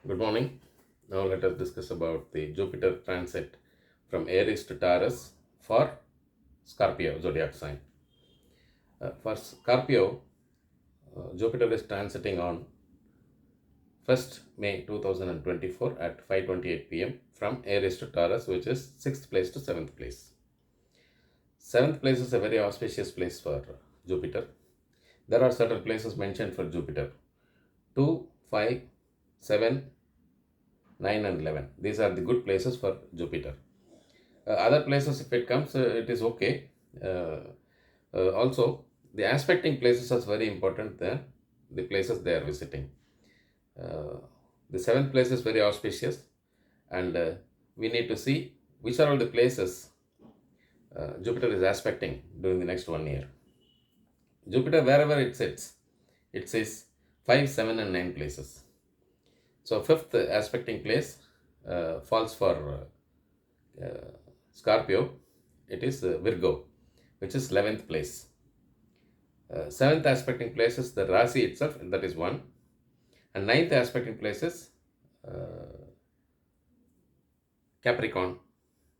Good morning. Now let us discuss about the Jupiter transit from Aries to Taurus for Scorpio zodiac sign. For Scorpio, Jupiter is transiting on 1st May 2024 at 5:28 p.m. from Aries to Taurus, which is 6th place to 7th place. 7th place is a very auspicious place for Jupiter. There are certain places mentioned for Jupiter: 2, 5, 7, 9 and 11. These are the good places for Jupiter. Other places, if it comes, it is okay. Also, the aspecting places are very important there, the places they are visiting. The 7th place is very auspicious, and we need to see which are all the places Jupiter is aspecting during the next 1 year. Jupiter, wherever it says 5, 7 and 9 places. So 5th aspecting place falls for Scorpio. It is Virgo, which is 11th place. 7th aspecting place is the Rasi itself, that is 1. And 9th aspecting place is Capricorn,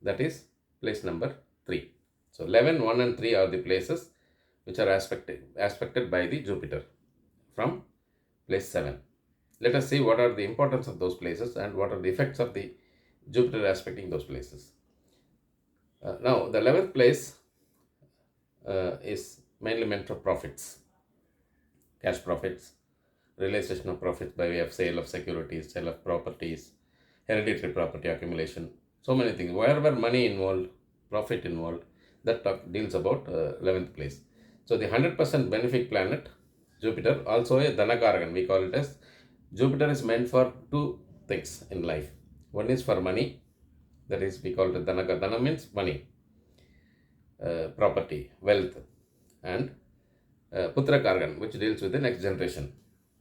that is place number 3. So 11, 1 and 3 are the places which are aspected by the Jupiter from place 7. Let us see what are the importance of those places and what are the effects of the Jupiter aspecting those places. Now, the 11th place is mainly meant for profits, cash profits, realization of profits by way of sale of securities, sale of properties, hereditary property accumulation, so many things. Wherever money involved, profit involved, that deals about 11th place. So the 100% benefic planet, Jupiter, also a Dhanakaragan, we call it as Jupiter is meant for two things in life. One is for money, that is we call it Dhanaka. Dhana means money, property, wealth, and Putra Kargan, which deals with the next generation,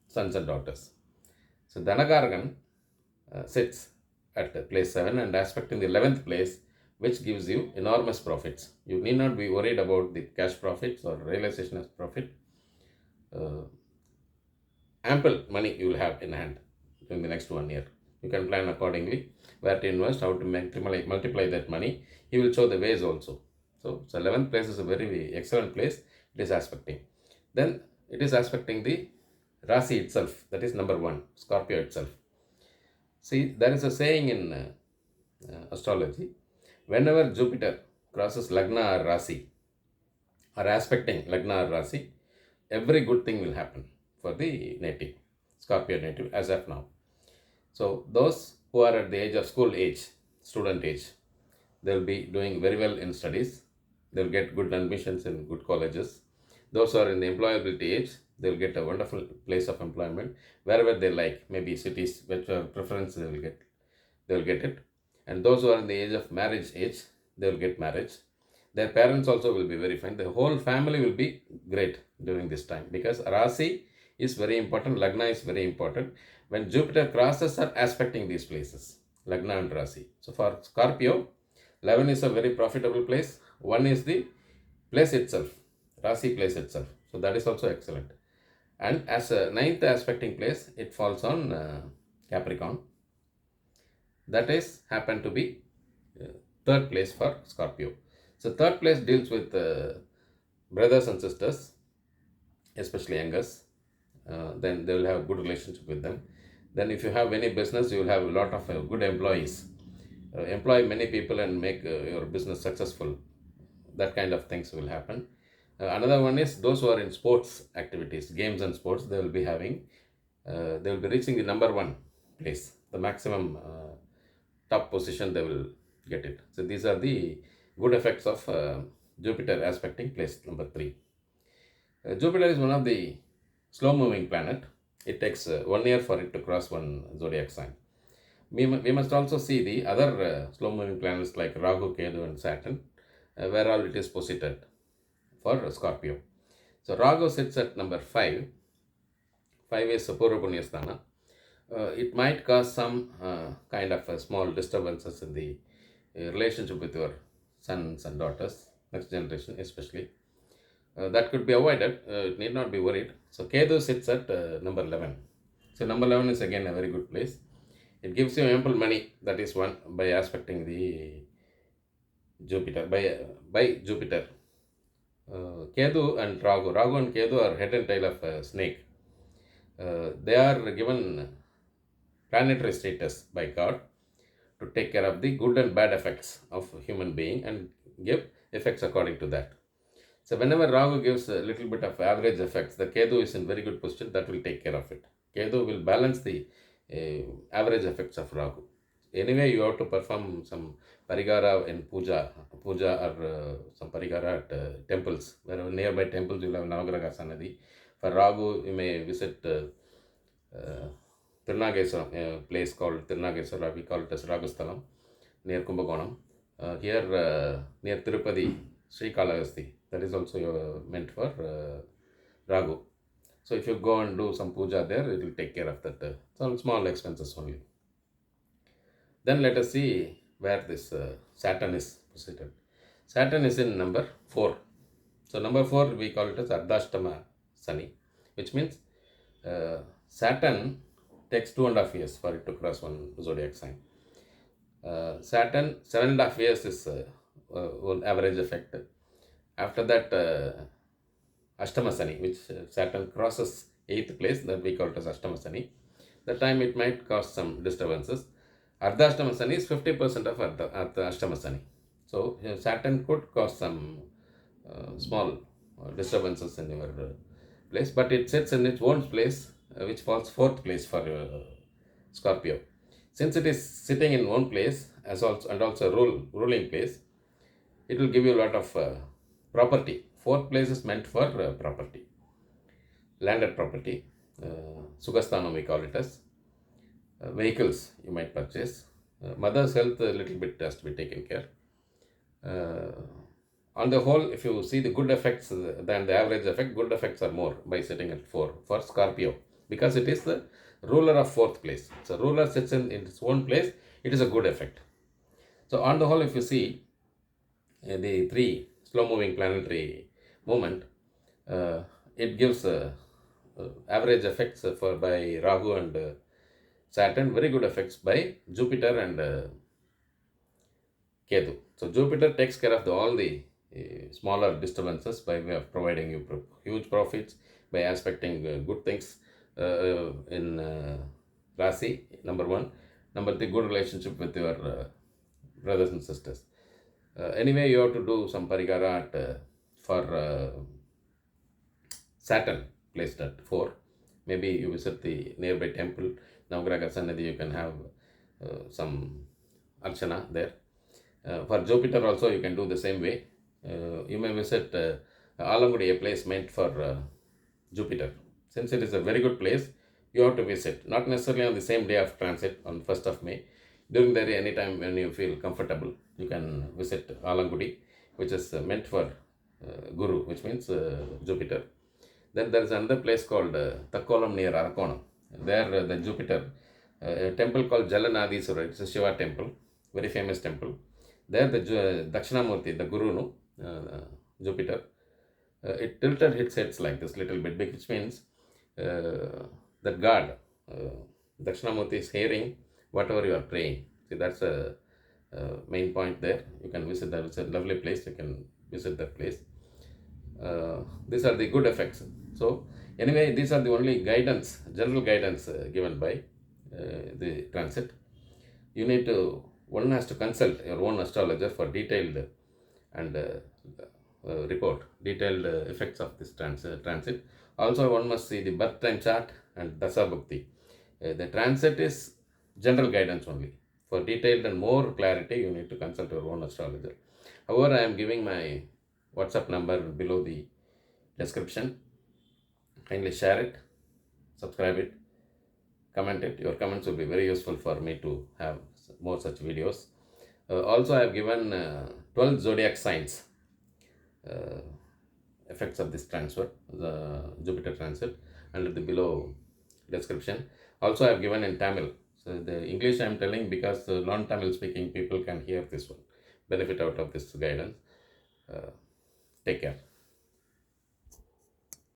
sons and daughters. So Dhanakargan sits at place 7 and aspect in the 11th place, which gives you enormous profits. You need not be worried about the cash profits or realization of profit. Ample money you will have in hand in the next 1 year. You can plan accordingly where to invest, how to multiply that money. He will show the ways also. So 11th place is a very excellent place. It is aspecting. Then it is aspecting the Rasi itself, that is number 1, Scorpio itself. See, there is a saying in astrology, whenever Jupiter crosses Lagna or Rasi, or aspecting Lagna or Rasi, every good thing will happen for the native, Scorpio native, as of now. So those who are at the age of school age, student age, they will be doing very well in studies. They will get good admissions in good colleges. Those who are in the employability age, they will get a wonderful place of employment wherever they like, maybe cities, whichever preference they will get it. And those who are in the age of marriage age, they will get marriage. Their parents also will be very fine. The whole family will be great during this time, because Rasi is very important, Lagna is very important. When Jupiter crosses are aspecting these places, Lagna and Rasi. So for Scorpio, 11 is a very profitable place. 1 is the place itself, Rasi place itself. So that is also excellent. And as a 9th aspecting place, it falls on Capricorn. That is happened to be 3rd place for Scorpio. So 3rd place deals with brothers and sisters, especially youngers. Then they will have good relationship with them. Then if you have any business, you will have a lot of good employees. Employ many people and make your business successful. That kind of things will happen. Another one is those who are in sports activities, games and sports, they will be having, they will be reaching the number 1 place, the maximum top position they will get it. So these are the good effects of Jupiter aspecting place number 3. Jupiter is one of the slow moving planet. It takes 1 year for it to cross one zodiac sign. We must also see the other slow moving planets like Rahu, Ketu and Saturn, where all it is posited for Scorpio. So Rahu sits at number 5. 5 is Purva Punya Sthana. It might cause some kind of small disturbances in the relationship with your sons and daughters, next generation especially. That could be avoided. It need not be worried. So Ketu sits at number 11. So number 11 is again a very good place. It gives you ample money. That is one, by aspecting the Jupiter, by Jupiter. Ketu and Ragu. Ragu and Ketu are head and tail of a snake. They are given planetary status by God to take care of the good and bad effects of human being and give effects according to that. So whenever Rahu gives a little bit of average effects, the Ketu is in very good position, that will take care of it. Ketu will balance the average effects of Rahu. Anyway, you have to perform some parigara in puja or some parigara at temples. Wherever nearby temples, you will have Navagraha Sanadi. For Rahu, you may visit Tirnageswaram, a place called Tirnageswara, we call it as Ragusthalam, near Kumbakonam. Here, near Tirupati, Sri Kalahasti, that is also meant for Ragu. So if you go and do some puja there, it will take care of that. Some small expenses only. Then let us see where this Saturn is positioned. Saturn is in number 4. So number 4 we call it as Ardhashtama Sani, which means Saturn takes 2.5 years for it to cross one zodiac sign. Saturn 7.5 years is one average effect. After that, Ashtama Sani, which Saturn crosses 8th place, that we call it as Ashtama Sani. That time it might cause some disturbances. Ardhashtama Sani is 50% of Ashtama Sani. So Saturn could cause some small disturbances in your place, but it sits in its own place, which falls 4th place for Scorpio. Since it is sitting in one place as also and also ruling place, it will give you a lot of property. 4th place is meant for property, landed property. Sugasthanam we call it as. Vehicles you might purchase. Mother's health a little bit has to be taken care. On the whole, if you see the good effects than the average effect, good effects are more by sitting at 4 for Scorpio, because it is the ruler of 4th place. So ruler sits in its own place, it is a good effect. So on the whole, if you see the 3 slow moving planetary movement, it gives average effects for by Rahu and Saturn, very good effects by Jupiter and Ketu. So Jupiter takes care of all the smaller disturbances by way of providing you huge profits by aspecting good things in Rasi, number 1. Number 3, good relationship with your brothers and sisters. Anyway, you have to do some parigara for Saturn placed at 4. Maybe you visit the nearby temple, Navagraha Sannadhi, you can have some archana there. For Jupiter also you can do the same way. You may visit Alangudi, a place meant for Jupiter. Since it is a very good place, you have to visit. Not necessarily on the same day of transit, on 1st of May. During the day, anytime when you feel comfortable, you can visit Alangudi, which is meant for Guru, which means Jupiter. Then there is another place called Takkolam near Arakonam. There the Jupiter, a temple called Jalanadiswara, it's a Shiva temple, very famous temple. There the Dakshinamurti, the Guru, no, Jupiter, it tilted its heads like this little bit, which means that God, Dakshinamurti, is hearing whatever you are praying. See, that's a main point there. You can visit that. It's a lovely place. You can visit that place. These are the good effects. So anyway, these are the only guidance, general guidance given by the transit. You need to, one has to consult your own astrologer for detailed and report, detailed effects of this transit. Also, one must see the birth time chart and Dasa Bukthi. The transit is general guidance only. For detailed and more clarity, you need to consult your own astrologer. However, I am giving my WhatsApp number below the description. Kindly share it, subscribe it, comment it. Your comments will be very useful for me to have more such videos. Also, I have given 12 zodiac signs effects of this transfer, the Jupiter transit, under the below description. Also, I have given in Tamil. So the English I am telling because non-Tamil speaking people can hear this one, benefit out of this guidance. Take care.